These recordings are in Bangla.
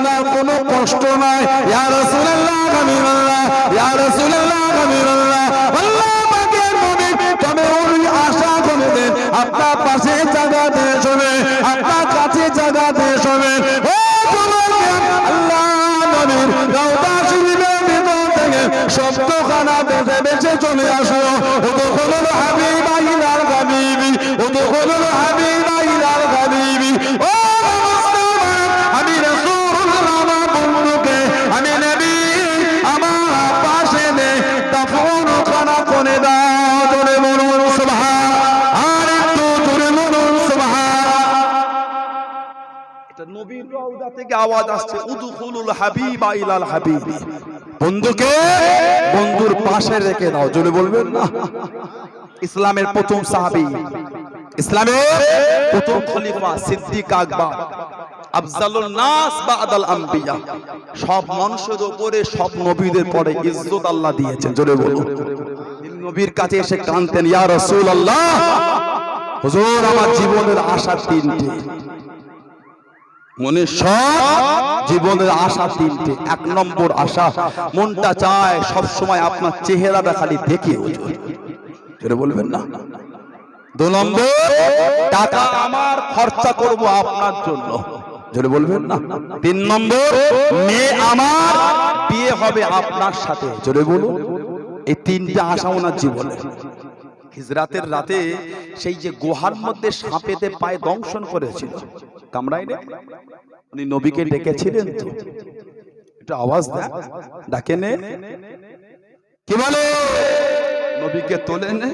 শোনার কোনো কষ্ট নাই। ইয়া রাসূলুল্লাহ হাবিবাল্লাহ, ইয়া রাসূলুল্লাহ হাবিবাল্লাহ, আল্লাহ পাকের নবী তবে ওই আশা করে দেন আপনার পাশে জায়গা দিয়ে শোনে, আপনার কাছে জায়গা দিয়ে শোনে। ও আল্লাহ নবীর রওজা শরীফের ভিতর থেকে শব্দখানা বেঁচে বেঁচে চলে আসো। উদখুলুল হাবিবা ইলাল হাবিবি, উদখুলুল হাবিবা ইলাল হাবিবি। ও মুসলমান, আমি রাসূলুল্লাহ আমার বন্ধুকে, আমি নবী আমার পাশে নে দাফনখানা করে দাও। জোরে বলুন সুবহান, আর একটু জোরে বলুন সুবহান। এটা নবীর রওজা থেকে আওয়াজ আসছে, উদখুলুল হাবিবা ইলাল হাবিবি। বন্ধুকে বন্ধুর পাশে রেখে দাও। জোরে বলবেন না? ইসলামের প্রথম সাহাবী, ইসলামের প্রথম খলিফা সিদ্দিক আকবর, আফজালুন নাস বাদাল আম্বিয়া, সব মানুষের উপরে সব নবীদের পরে ইজ্জত আল্লাহ দিয়েছেন। জোরে বলুন। নবীর কাছে এসে কাঁদতেন, ইয়া রাসূলুল্লাহ, হুজুর আমার জীবনের আশা তিনটি, মনে সব জীবনের আশা তিনটে। এক নম্বর আশা, মনটা চায় সব সময় আপনার চেহারাটা খালি দেখি। জোরে বলবেন না? 2 নম্বর, টাকা আমার খরচা করব আপনার জন্য। জোরে বলবেন না? 3 নম্বর, মেয়ে আমার বিয়ে হবে আপনার সাথে। জোরে বলুন। এই 3টা আশা ওনার জীবনে। হিজরাতের রাতে সেই যে গুহার মধ্যে সাপেতে পায়ে দংশন করেছিল, কামড়ায় না, উনি নবীকে ডেকেছিলেন তো? একটু আওয়াজ দেন, ডাকে নে, কি বলে? নবীকে তোলে নে,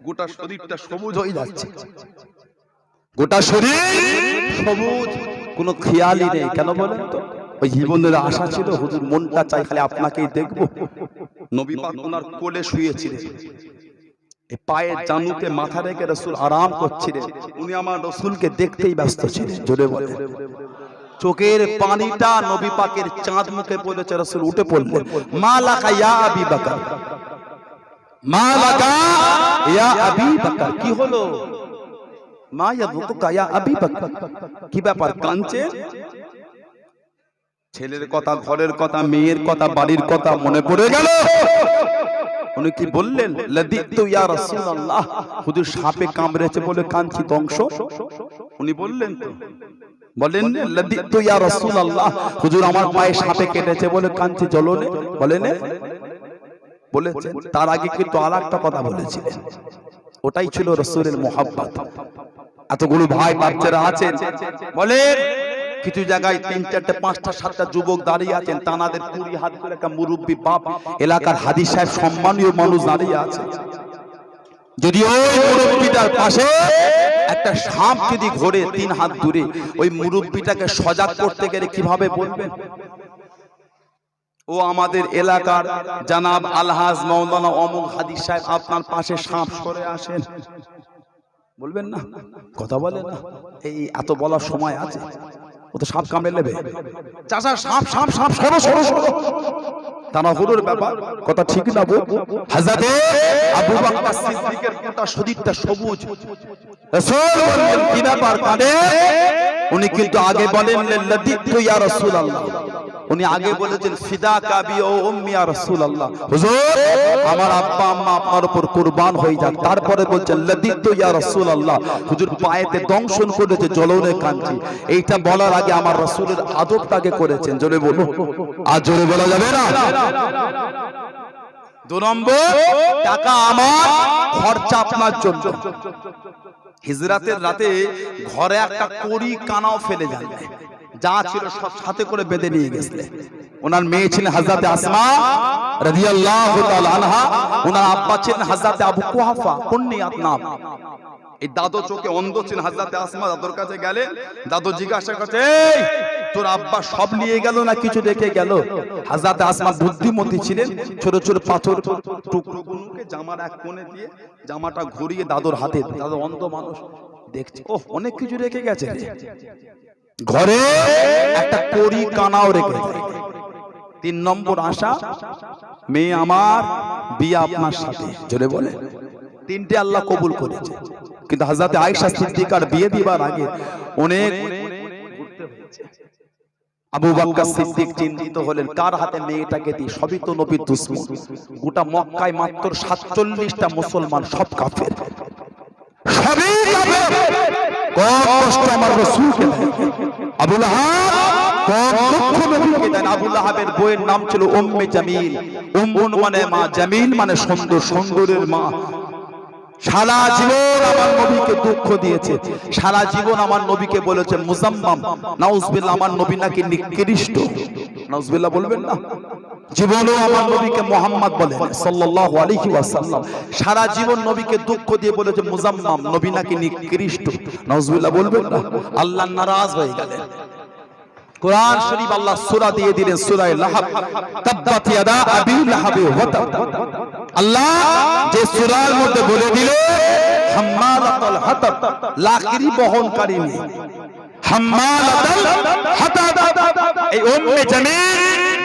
গোটা শরীরটা সবুজ হয়ে যাচ্ছে, গোটা শরীর সবুজ, কোনো খেয়ালই নেই। কেন বলেন তো? ওই জীবনের আশা ছিল, হুজুর মনটা চাই খালি আপনাকেই দেখবো। নবী পাক ওনার কোলে শুয়েছিলেন, পায়ের জানুতে মাথা রেখে রাসূল আরাম করছিলেন। উনি আমার রাসূলকে দেখতেই ব্যস্ত ছিলেন। জোরে বলে। চোখের পানিটা নবী পাকের চাঁদ মুখে পড়েছে। রাসূল উঠে পড়লেন, মা লাকা ইয়া আবি বকর, মা লাকা ইয়া আবি বকর, কি হলো? মা ইয়াবুকা ইয়া আবি বকর, কি ব্যাপার, কাঁদছেন? ছেলের কথা, ঘরের কথা, মেয়ের কথা, বাড়ির কথা মনে পড়ে গেল। উনি কি বললেন? লাদিতু ইয়া রাসূলুল্লাহ, হুজুর সাপে কামড়েছে বলে কাঁদছি, দংশ। উনি বললেন তো, বলেন লাদিতু ইয়া রাসূলুল্লাহ, হুজুর আমার পায়ে সাপে কেটেছে বলে কাঁদছি, জ্বলনে, বলেন বলেছেন। তার আগে কিন্তু আরেকটা কথা বলেছিলেন, ওটাই ছিল রাসূলের মুহাব্বত। এতগুলো ভাই বাচ্চারা আছেন, বলেন কিছু জায়গায় 3, 4, 5, 7টা যুবক দাঁড়িয়ে আছেন, তানাদের 20 হাত করে একটা মুরব্বী বাপ, এলাকার হাদী সাহেব, সম্মানীয় মানুষ দাঁড়িয়ে আছে। যদি ওই মুরব্বীটার পাশে একটা সাপ যদি ঘোরে 3 হাত দূরে, ওই মুরব্বীটাকে সজাগ করতে গেলে কিভাবে বলবেন? ও আমাদের এলাকার জানাব আলহাজ মাওলানা অমুক হাদী সাহেব, আপনার পাশে সাপ সরে আসেন, বলবেন না? কথা বলেন না? এই এত বলার সময় আছে? ও তো সাপ কামড়ে নেবে। চাচা সাপ সাপ সাপ, সরো সরো সরো, তারা হুজুর ব্যাপার, কথা ঠিক না? হযরতে আবু বকর সিদ্দিকের গোটা শরীরটা সবুজ। রাসূল বললেন, কি ব্যাপার, কাঁদে? উনি কিন্তু আগে বলেন লাদিতু ইয়া রাসূলুল্লাহ, উনি আগে বলেছেন ফিদাকা বি ও উম্মি ইয়া রাসূলুল্লাহ, হুজুর আমার আব্বা আম্মা আপনার উপর কুরবান হয়ে যাক। তারপরে বলছেন লাদিতু ইয়া রাসূলুল্লাহ, হুজুর পায়েতে দংশন করেছে, জ্বলনে কাঁদছি। এইটা বলার আগে আমার রাসূলের আদবটাকে করেছেন। জোরে বলুন, আর জোরে বলা যাবে না? 2 নম্বর, টাকা আমার খরচা আপনার জন্য। হিজরাতের রাতে ঘরে একটা কড়ি কানাও ফেলে যায়, যা ছিল সব সাথে করে বেঁধে নিয়ে গেছিলেন। ওনার মেয়ে ছিলেন হযরতে আসমা রাদিয়াল্লাহু তাআলা আনহা, ওনার আব্বা ছিলেন হযরতে আবু কুহাফা, কুন্নিয়াত নাম। এই দাদু চোখে অন্ধ ছিলেন। হযরতে আসমা দাদুর কাছে গেলেন, দাদু জিজ্ঞাসা করছে, এই তোর আব্বা সব নিয়ে গেল না কিছু রেখে গেল? হযরতে আসমা বুদ্ধিমতী ছিলেন, ছোট ছোট পাথর টুকরোগুলোকে জামার এক কোণে দিয়ে জামাটা ঘুরিয়ে দাদুর হাতে, দাদু অন্ধ মানুষ দেখছে, ও অনেক কিছু রেখে গেছে, ঘরে একটা কড়ি কানাও রেখে যায়। 3 নম্বর আশা, মেয়ে আমার বিয়ে আপনার সাথে। জোরে বলে। 3টে আল্লাহ কবুল করেছে, কিন্তু হযরতে আয়েশা সিদ্দিকার বিয়ে দিবার আগে অনেক ঘুরতে হয়েছে। আবু বকর সিদ্দিক চিন্তিত হলেন, কার হাতে মেয়েটাকে দিই, সবই তো নবীর দুশমন। গোটা মক্কায় মাত্র 47টা মুসলমান, সব কাফের, সবই কাফের। কম কষ্ট আমার রাসূলকে দেয়। আবু লাহাব কম দুঃখ নবীকে দেন। আবু লাহাবের বইয়ের নাম ছিল উম্মে জামিল। উম্মুন মানে মা, জামিল মানে সুন্দর, সুন্দরের মা। সারা জীবন আমার নবীকে দুঃখ দিয়েছে, সারা জীবন আমার নবীকে বলেছে মুজাম্মাম। নাউজুবিল্লাহ, আমার নবী নাকি নিকৃষ্ট। নাউজুবিল্লাহ বলবেন না? জীবনও আমার নবীকে মুহাম্মদ বলেন সাল্লাল্লাহু আলাইহি ওয়াসাল্লাম। সারা জীবন নবীকে দুঃখ দিয়ে বলেছে মুজাম্মাম, নবী নাকি নিকৃষ্ট। নাউজুবিল্লাহ বলবেন না? আল্লাহ নারাজ হয়ে গেলেন। কুরআন শরীফ আল্লাহ সূরা দিয়ে দিলেন, সূরা লাহাব, তাব্বাত ইয়াদা আবি লাহাব ওয়া তাব। আল্লাহ যে সূরার মধ্যে বলে দিলেন হাম্মালাতুল হাতাব, লাকড়ি বহনকারী মেয়ে, হাম্মালাতুল হাতাব। এই উম্মে জামিল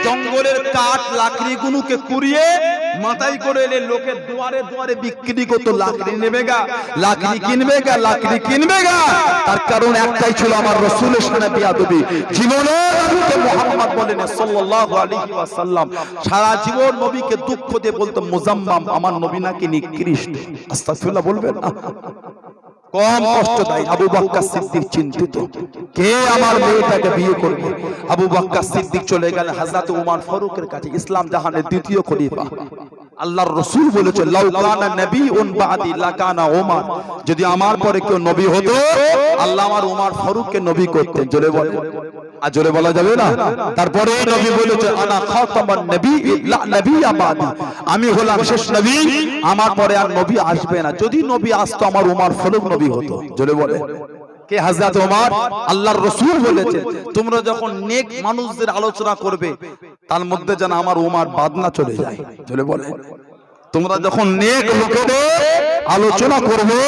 জঙ্গলের কাঠ লাকড়িগুলোকে কুড়িয়ে মাথায় করে এলে লোকের দুয়ারে দুয়ারে বিক্রি করতো। লাকড়ি নেবে গা, লাকড়ি কিনবে গা, লাকড়ি কিনবে গা। তার কারণ একটাই ছিল, আমার রাসূলের সাথে বিয়াদবি। জীবনে নবীকে মুহাম্মদ বলেন সাল্লাল্লাহু আলাইহি ওয়াসাল্লাম। সারা জীবন নবীকে দুঃখ দিয়ে বলতো মুজাম্মাম, আমার নবী নাকি নিকৃষ্ট। আস্তাগফিরুল্লাহ বলবেন না? কম কষ্ট দেয়। আবু বকর সিদ্দিক চিন্তিত, কে আমার মেয়েটাকে বিয়ে করবে। আবু বকর সিদ্দিক চলে গেলেন হযরত ওমর ফারুকের কাছে, ইসলাম জাহানের দ্বিতীয় খলিফা। আল্লাহর রাসূল বলেছে লাউ কানা নবিয়ুন বাদি লাকানা ওমর, যদি আমার পরে কেউ নবী হতো আল্লাহ আমার ওমর ফারুককে নবী করতেন। জোরে বলে, আর জোরে বলা যাবে না? তারপরে নবী বলেছে আনা খাতামান নবী লা নবিয়্যা বাদি, আমি হলাম শেষ নবী, আমার পরে আর নবী আসবে না। যদি নবী আসতো আমার ওমর ফারুক নবী হতো। জোরে বলে, কে? হযরত ওমর। আল্লাহর রাসূল বলেছে তোমরা যখন নেক মানুষদের আলোচনা করবে তার মধ্যে যেন আমার ওমর বাদ না চলে যায়। জোরে বলে, তোমরা যখন নেক লোকেদের আলোচনা করবে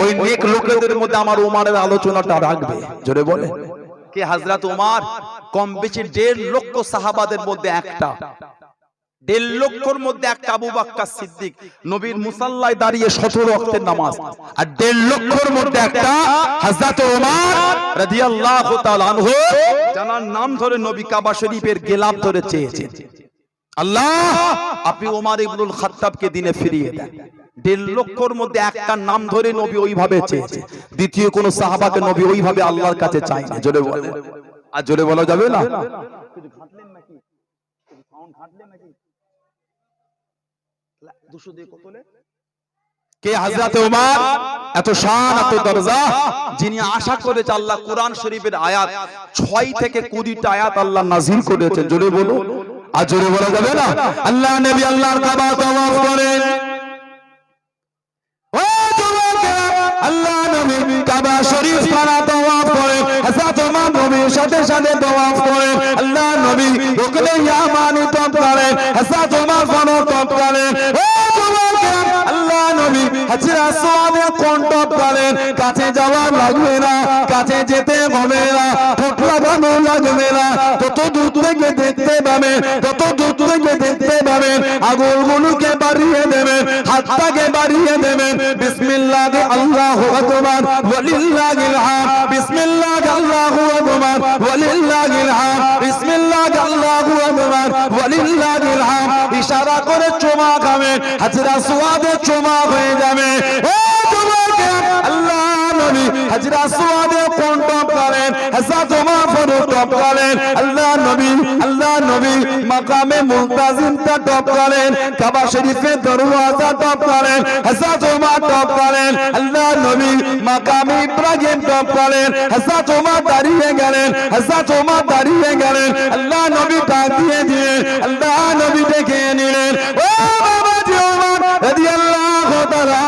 ওই নেক লোকেদের মধ্যে আমার ওমরের আলোচনাটা রাখবে। জোরে বলে, কে? হযরত ওমর। কম বেশি 1.5 লক্ষ সাহাবাদের মধ্যে একটা, 1.5 লক্ষর মধ্যে একটা আবু বকর সিদ্দিক, নবীর মুসাল্লায় দাঁড়িয়ে 17 ওয়াক্তের নামাজ। আর 1.5 লক্ষর মধ্যে একটা হযরত ওমর রাদিয়াল্লাহু তাআলা আনহু, জানার নাম ধরে নবী কাবা শরীফের গিলাফ ধরে চেয়েছেন, আল্লাহ আপনি ওমর ইবনুল খাত্তাবকে দিনে ফিরিয়ে দেন। 1.5 লক্ষর মধ্যে একটা নাম ধরে নবী ওইভাবে চেয়েছে। দ্বিতীয় কোন সাহাবাকে নবী ওইভাবে আল্লাহর কাছে চায়নি। জোরে বলে, আর জোরে বলা যাবে না? কিছু ঘাটলেন নাকি? কিছু সাউন্ড ঘাটলেন নাকি? 200 দিয়ে কতলে? কে? হযরত ওমর। এত শান, এত দরজা, যিনি আশা করেছে আল্লাহ কোরআন শরীফের আয়াত 6 থেকে 20টা আয়াত আল্লাহ নাযিল করেছেন। জোরে বলো, আর জোরে বলা যাবে না? আল্লাহ নবী আল্লাহর কাবা তাওয়াফ করেন। ও যুবকেরা, আল্লাহ নবী কাবা শরীফ পাড়া তাওয়াফ করেন। হযরত ওমর নবীর সাথে সাথে তাওয়াফ করেন। আল্লাহ নবী রুকনে ইয়ামানি তওয়াফ করেন, হযরত ওমর ফানো তওয়াফ করেন। ও যুবকেরা, আল্লাহ নবী হাজরা আসওয়াদে কোন তওয়াফ করেন। কাছে যাওয়া লাগবে না, কাছে যেতে হবে না, ঠোঁট লাগানো লাগবে না। তত দূর থেকে দেখতে পাবেন, তত দূর থেকে দেখতে পাবেন। আঙুলগুলোকে বাড়িয়ে দেবেন, হাতটাকে বাড়িয়ে দেবেন। বিসমিল্লাহ আল্লাহু আকবার ওয়ালিল্লাহিল হামদ, বিসমিল্লাহ আল্লাহু আকবার ওয়ালিল্লাহিল হামদ, বিসমিল্লাহ আল্লাহু আকবার ওয়ালিল্লাহিল হামদ। ইশারা করে চুমা খাবেন, হাজরা আসওয়াদে চুমা হয়ে যাবে। ও যুবকেরা, আল্লাহ নবী হাজরা আসওয়াদে কোন তওয়াফ করেন, হযরত ওমর ফারুক তওয়াফ করেন। আল্লাহ নবী মাকামে মুলতাজিমটা তওয়াফ করেন, কাবা শরীফের দরওয়াজা তওয়াফ করেন, হযরত ওমর তওয়াফ করেন। আল্লাহ নবী মাকামে ইব্রাহিম তওয়াফ করেন, হযরত ওমর দাঁড়িয়ে গেলেন, হযরত ওমর দাঁড়িয়ে গেলেন। আল্লাহ নবী ডাক দিয়ে দিলেন, আল্লাহ নবী ডেকে নিলেন, ও বাবাজি ওমর রাদিয়াল্লাহু তাআলা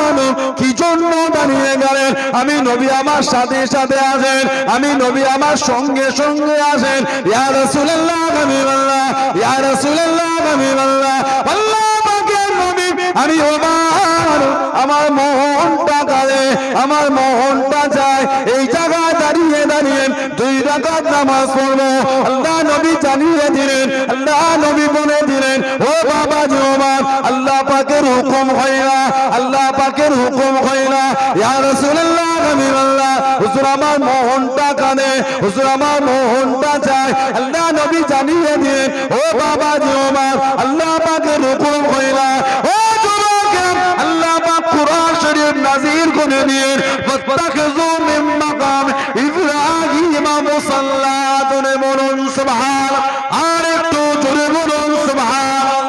আনহু, কি জন্য দাঁড়িয়ে গেলেন? আমি নবী আমার সাথে সাথে আসেন, আমি নবী আমার সঙ্গে সঙ্গে আসেন। ইয়া রাসূলুল্লাহ হাবিবাল্লাহ, ইয়া রাসূলুল্লাহ হাবিবাল্লাহ, আল্লাহ পাকের নবী আমি ওমর, আমার মোহনটা কাঁদে, আমার মোহনটা চায়। এই জায়গায় দাঁড়িয়ে দাঁড়িয়ে 2 রাকাত নামাজ পড়বো। আল্লাহ নবী জানিয়ে দিলেন, আল্লাহ নবী বলে দিলেন, ও বাবাজি ওমর, আল্লাহ পাকের হুকুম হয় না, আল্লাহ পাকের হুকুম হয় না। ইয়া রাসূলুল্লাহ, হাবিবাল্লাহ, হুজুর আমার মোহনটা কানে, হুজুর আমার মোহনটা চায়। আল্লাহ নবী জানিয়ে দিলেন, ও বাবাজি ওমর, আল্লাহ পাকের হুকুম হয় না। ও যুবকেরা, আল্লাহ পাক কুরআন শরীফ নাযিল করে দিলেন, ফাত্তাখিযু মিন মাকাম ইব্রাহিম মুসাল্লা। জোরে বলুন সুবহানাল্লাহ, আর একটু জোরে বলুন সুবহানাল্লাহ।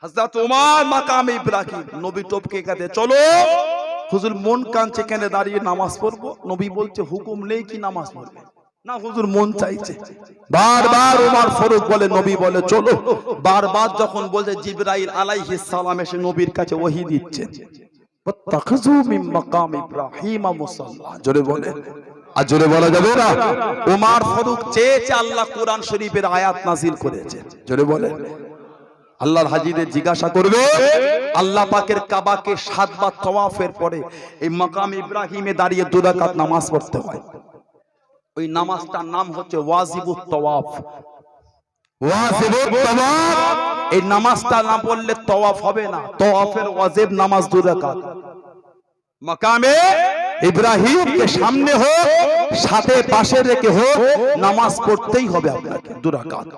হযরত ওমর মাকাম ইব্রাহিম, নবী টপকে কাঁদে, চলো। হুজুর মন কাঁদছে, কেন দাঁড়িয়ে নামাজ পড়বো? নবী বলছে হুকুম নেই কি নামাজ পড়বে না? হুজুর মন চাইছে। বারবার ওমর ফারুক বলে, নবী বলে চলো। বারবার যখন বলছে, জিবরাইল আলাইহিস সালাম এসে নবীর কাছে ওহী দিচ্ছে, ফাত্তাখিযু মিন মাকাম ইব্রাহিম মুসাল্লা। জোরে বলে, আর জোরে বলা যাবে না? ওমর ফারুক চেয়েছে, আল্লাহ কোরআন শরীফের আয়াত নাযিল করেছে। জোরে বলে, আল্লাহর হাজীদের জিজ্ঞাসা করবে, আল্লাহ পাকের কাবাকে 7 বার তওয়াফের পরে এই মাকাম ইব্রাহিমে দাঁড়িয়ে 2 রাকাত নামাজ পড়তে হয়। ওই নামাজটার নাম হচ্ছে ওয়াজিবুত তওয়াফ। ওয়াজিবুত তওয়াফ, এই নামাজটা না পড়লে তওয়াফ হবে না। তওয়াফের ওয়াজিব নামাজ 2 রাকাত। মাকামে ইব্রাহিমকে সামনে হোক, সাথে পাশে রেখে হোক, নামাজ পড়তেই হবে আপনাকে 2 রাকাত।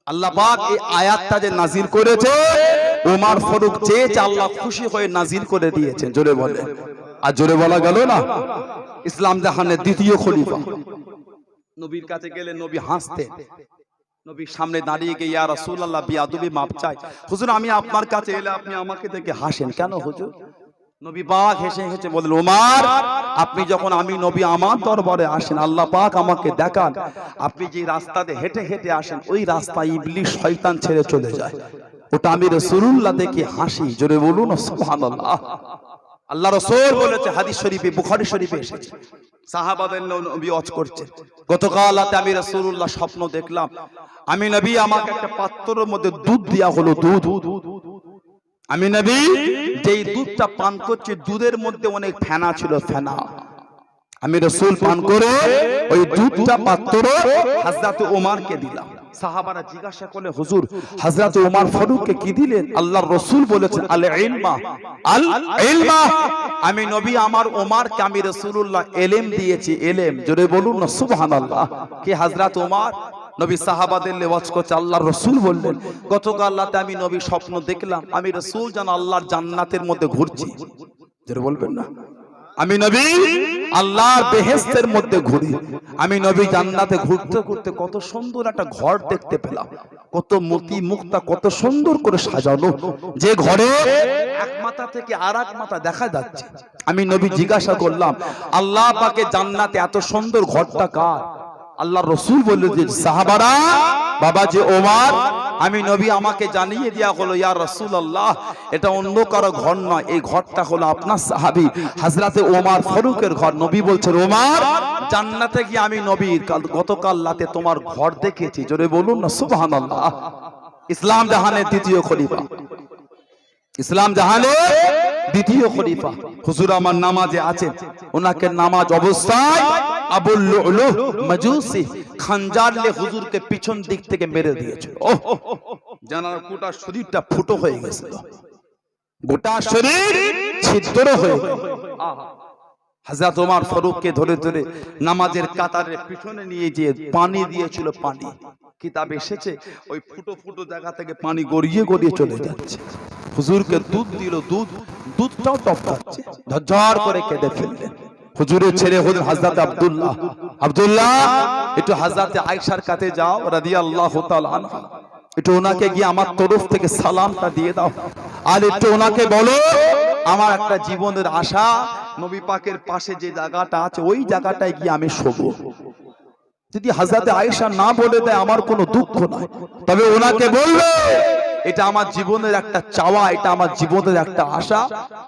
আল্লাহ পাক এই আয়াতটা যে নাজিল করেছে, ওমর ফারুক চেয়েছে, আল্লাহ খুশি হয়ে নাজিল করে দিয়েছেন। জোরে বলে, আর জোরে বলা গেল না? ইসলাম জাহানের দ্বিতীয় খলিফা নবীর কাছে গেলে নবী হাসতেন। নবীর সামনে দাঁড়িয়ে গিয়ে, ইয়া রাসূলুল্লাহ, বিয়াদবি মাপ চাই। হুজুর আমি আপনার কাছে এলে আপনি আমাকে দেখে হাসেন কেন হুজুর? নবী পাক হেসে হেসে বলেন, ওমর, আপনি যখন আমি নবী আমার দরবারে আসেন, আল্লাহ পাক আমাকে দেখান আপনি যে রাস্তাতে হেঁটে হেঁটে আসেন, ওই রাস্তায় ইবলিস শয়তান ছেড়ে চলে যায়, ওটা আমি রাসূলুল্লাহ দেখে হাসি। জোরে বলুন সুবহানাল্লাহ। আল্লাহ রাসূল বলেছে, হাদিস শরীফে, বুখারী শরীফে এসেছে, সাহাবাদের নবী ওয়াজ করছে, গতকাল রাতে আমি রাসূলুল্লাহ স্বপ্ন দেখলাম, আমি নবী আমাকে একটা পাত্রের মধ্যে দুধ দেয়া হলো, দুধ। আমি নবী যেই দুধটা পান করছি, দুধের মধ্যে অনেক ফেনা ছিল, ফেনা। আমি রাসূল পান করে ওই দুধটা পাত্র হযরত ওমরকে দিলাম। সাহাবারা জিজ্ঞাসা করলে, হুজুর হযরত ওমর ফারুককে কি দিলেন? আল্লাহর রাসূল বলেছেন, আল ইলমা, আল ইলমা। আমি নবী আমার ওমরকে আমি রাসূলুল্লাহ ইলম দিয়েছি, ইলম। জোরে বলুন না সুবহানাল্লাহ। কি হযরত ওমর? নবী সাহাবাদের ওয়াজ করছে, আল্লাহর রাসূল বললেন, গতকাল রাতে আমি নবী স্বপ্ন দেখলাম, আমি রাসূল যেন আল্লাহর জান্নাতের মধ্যে ঘুরছি। জোরে বলবেন না? আমি নবী আল্লাহর বেহেশতের মধ্যে ঘুরি। আমি নবী জান্নাতে ঘুরতে ঘুরতে কত সুন্দর একটা ঘর দেখতে পেলাম, কত মতি মুক্তা, কত সুন্দর করে সাজানো, যে ঘরে এক মাথা থেকে আরেক মাথা দেখা যাচ্ছে। আমি নবী জিজ্ঞাসা করলাম, আল্লাহ পাকে জান্নাতে এত সুন্দর ঘরটা কার? আল্লাহর রাসূল বললেন যে, সাহাবারা, বাবা যে ওমর, আমি নবী আমাকে জানিয়ে দেয়া হলো, ইয়া রাসূলুল্লাহ, এটা অন্য কারো ঘর নয়, এই ঘরটা হলো আপনার সাহাবী হযরতে ওমর ফারুকের ঘর। নবী বলছেন, ওমর, জান্নাতে গিয়ে আমি নবী গতকাল রাতে তোমার ঘর দেখেছি। জোরে বলুন না সুবহানাল্লাহ। ইসলাম জাহানের দ্বিতীয় খলিফা, ইসলাম জাহানের দ্বিতীয় খলিফা হুজুর আমার নামাজে আছেন, ওনাকে নামাজ অবস্থায় আবুল লুলু মাজুসি খঞ্জার নিয়ে হুজুরকে পিছন দিক থেকে মেরে দিয়েছিল। ওহ, জানার গোটা শরীরটা ফুটো হয়ে গেছিল, গোটা শরীর ছিদ্র হয়ে গেল। হযরত ওমর ফারুককে ধরে ধরে নামাজের কাতারের পিছনে নিয়ে গিয়ে পানি দিয়েছিল। পানি, কিতাব এসেছে, ওই ফুটো ফুটো জায়গা থেকে পানি গড়িয়ে গড়িয়ে চলে যাচ্ছে। হুজুরকে দুধ দিল, দুধটাও টপকাচ্ছে। ঝরঝর করে কেঁদে ফেললেন। হুজুরের ছেলে হলেন হযরত আব্দুল্লাহ। আব্দুল্লাহ, একটু হযরত আয়েশার কাছে যাও রাদিয়াল্লাহু তাআলা আনহা, একটু ওনাকে গিয়ে আমার তরফ থেকে সালামটা দিয়ে দাও, আর একটু ওনাকে বলো আমার একটা জীবনের আশা, নবী পাকের পাশে যে জায়গাটা আছে ওই জায়গাটায় গিয়ে আমি শোবো। যদি হযরত আয়েশা না বলে দেয় আমার কোনো দুঃখ নাই, তবে ওনাকে বলবে এটা আমার জীবনের একটা চাওয়া, এটা আমার জীবনের একটা আশা,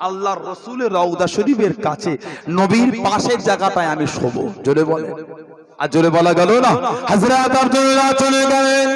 আল্লাহর রাসূলের রওজা শরীফের কাছে নবীর পাশের জায়গাটায় আমি শোবো। জোরে বলে, আর জোরে বলা গেল না? হযরত আব্দুল্লাহ চলে গেলেন।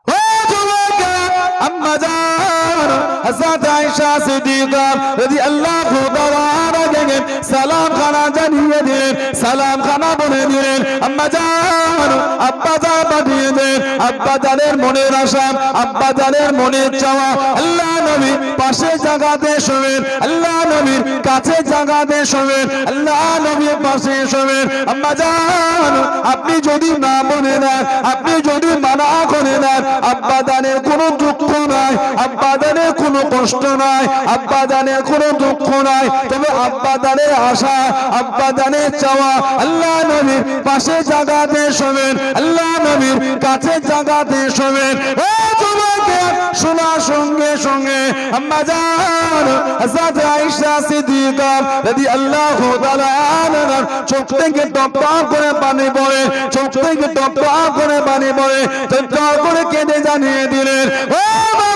ও যুবকেরা, আম্মা জান হযরত আয়েশা সিদ্দিকা রাদিয়াল্লাহু তাআলা আনহাকে সালাম খানা জানিয়ে দিলেন, সালাম খানা বলে দিলেন। আম্মা জান আব্বা জান পাঠিয়ে দেন। আব্বা জানের মনের আশা, আব্বা জানের মনের চাওয়া আল্লাহ নবী পাশে জায়গাতে শোবেন, আল্লাহ নবীর কাছে জায়গাতে শোবেন, আল্লাহ নবীর পাশে শোবেন। আম্মা জান আপনি যদি না মনে নেন, আপনি যদি মানা করে নেন, আব্বা জানের কোনো দুঃখ নাই, আব্বা জানের কোনো কষ্ট নাই, আব্বা জানের কোনো দুঃখ নাই। তবে আব্বা জানের আশা, আব্বা জানের চাওয়া আল্লাহ নবীর পাশে জায়গাতে শোবেন, আল্লাহ নবীর কাছে জায়গাতে শোবেন। ও যুবকে শোনার সঙ্গে সঙ্গে আম্মা জান হযরত আয়েশা সিদ্দিকা রাদিয়াল্লাহু তাআলা আনহার চোখ থেকে টপ টপ করে পানি পড়ে, চোখ থেকে টপ টপ করে পানি পড়ে, টপ টপ করে কেঁদে জানিয়ে দিলেন, ও বাবা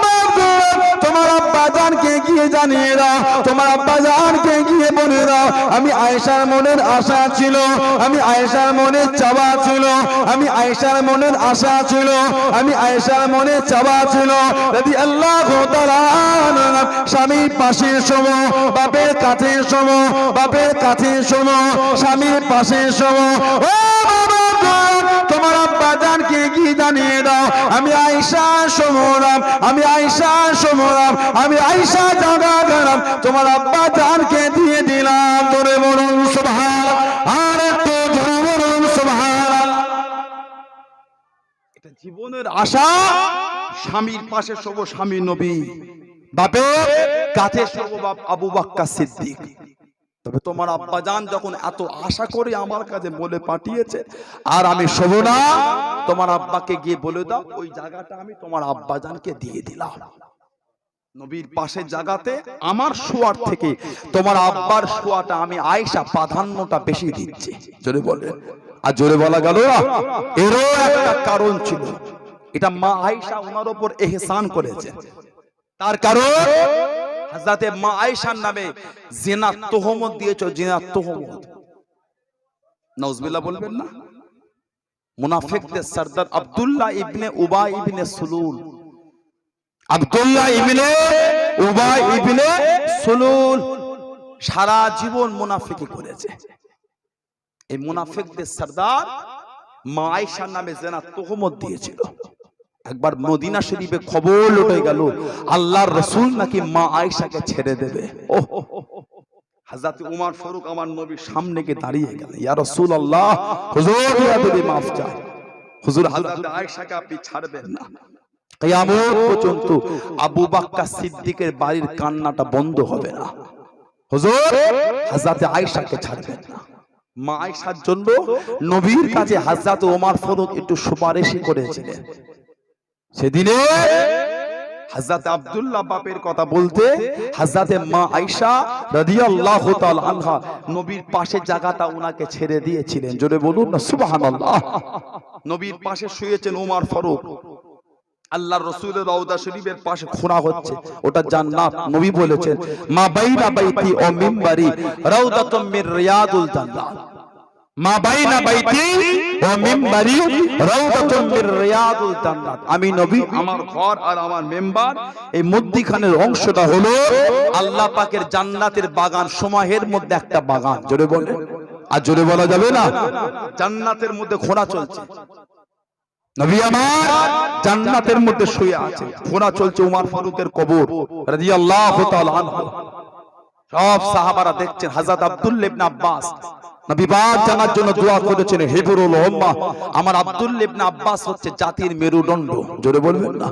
তোমার আব্বা জানকে গিয়ে জানিয়ে দাও, তোমার আব্বা জানকে গিয়ে বলে দাও আমি আয়েশার মনের আশা ছিল, আমি আয়েশার মনের চাওয়া ছিল, আমি আয়েশার মনের আশা ছিল, আমি আয়েশার মনের চাওয়া ছিল। রাদিয়াল্লাহু তাআলা আনহা স্বামীর পাশে শোনো, বাপের কাছে শোনো, বাপের কাছে শোনো, স্বামীর পাশে শোনো। ও বাবা তোমার আব্বা জানকে কি জানিয়ে দাও আমি আয়েশা শোনাম, আমি আয়েশা শোনাম, আমি আয়েশা জাগা গেলাম, তোমার আব্বা জানকে দিয়ে দিলাম। জোরে বলুন সুবহানাল্লাহ, আর একটু জোরে বলুন সুবহানাল্লাহ। এটা জীবনের আশা, স্বামীর পাশে শোব স্বামী নবী, বাপের কাছে শোব বাপ আবু বকর সিদ্দিক। তবে তোমার আব্বা জান যখন এত আশা করে আমার কাছে বলে পাঠিয়েছে আর আমি শোবো না, তোমার আব্বাকে গিয়ে বলে দাও ওই জায়গাটা আমি তোমার আব্বা জানকে দিয়ে দিলাম। নবীর পাশের জায়গাতে আমার শোয়ার থেকে তোমার আব্বার শোয়াটা আমি আয়েশা প্রাধান্যটা বেশি দিচ্ছি। জোরে বলেন, আর জোরে বলা গেল না, এরও একটা কারণ ছিল। এটা মা আয়েশা ওনার উপর ইহসান করেছে। তার কারণ হযরতে মা আয়েশার নামে জিনার তোহমত দিয়েছো, জিনার তোহমত। নাউজুবিল্লাহ বলবেন না? মুনাফিকদের সরদার আব্দুল্লাহ ইবনে উবাই ইবনে সুলুল, আব্দুল্লাহ ইবনে উবাই ইবনে সুলুল সারা জীবন মুনাফিকি করেছে। এই মুনাফিকদের সরদার মা আয়েশার নামে জিনার তোহমত দিয়েছিল। একবার মদিনা শরীফে খবর উঠে গেল আল্লাহর রাসূল নাকি মা আয়েশাকে ছেড়ে দেবে। হযরত উমর ফারুক আমার নবীর সামনে গিয়ে দাঁড়িয়ে গেল, ইয়া রাসূলুল্লাহ হুজুর ইয়াদি মাফ চাই, হুজুর হযরত আয়েশাকে আপনি ছাড়বেন না, কিয়ামত পর্যন্ত আবু বকর সিদ্দিকের বাড়ির কান্নাটা বন্ধ হবে না, হুজুর হযরত আয়েশাকে ছাড়বেন না। মা আয়েশার জন্য নবীর কাছে হযরত উমর ফারুক একটু সুপারিশ করেছিলেন। সেদিনে হযরত আব্দুল্লাহ বাপের কথা বলতে হযরতে মা আয়েশা রাদিয়াল্লাহু তাআলা আনহা নবীর পাশে জায়গাটা উনাকে ছেড়ে দিয়েছিলেন। জোরে বলুন না সুবহানাল্লাহ। নবীর পাশে শুয়েছেন ওমর ফারুক, আল্লাহর রাসূলের রওজা শরীফের পাশে খোঁড়া হচ্ছে, ওটা জান্নাত। নবী বলেছেন মা বাইনা বাইতি ও মিম্বারি রাউদাতুম মির রিয়াদুল জান্নাত, মা বাইনা বাইতি ওয়া মিম্বারি রাউদাতুম মির রিয়াদুল জান্নাত। আমি নবী আমার ঘর আর আমার মেম্বার এই মধ্যখানের অংশটা হলো আল্লাহ পাকের জান্নাতের বাগান সমূহের মধ্যে একটা বাগান। জোরে বলেন, আর জোরে বলা যাবে না? জান্নাতের মধ্যে খোঁড়া চলছে, নবী আমার জান্নাতের মধ্যে শুয়ে আছে, খোঁড়া চলছে উমর ফারুকের কবর রাদিয়াল্লাহু তাআলা আনহু। সব সাহাবারা দেখছেন। হযরত আব্দুল্লাহ ইবনে আব্বাস নবী পাক জানার জন্য দোয়া করেছেন, হিবরুল উম্মাহ, আমার আব্দুল্লাহ ইবনে আব্বাস হচ্ছে জাতির মেরুদণ্ড। জোরে বলবেন না?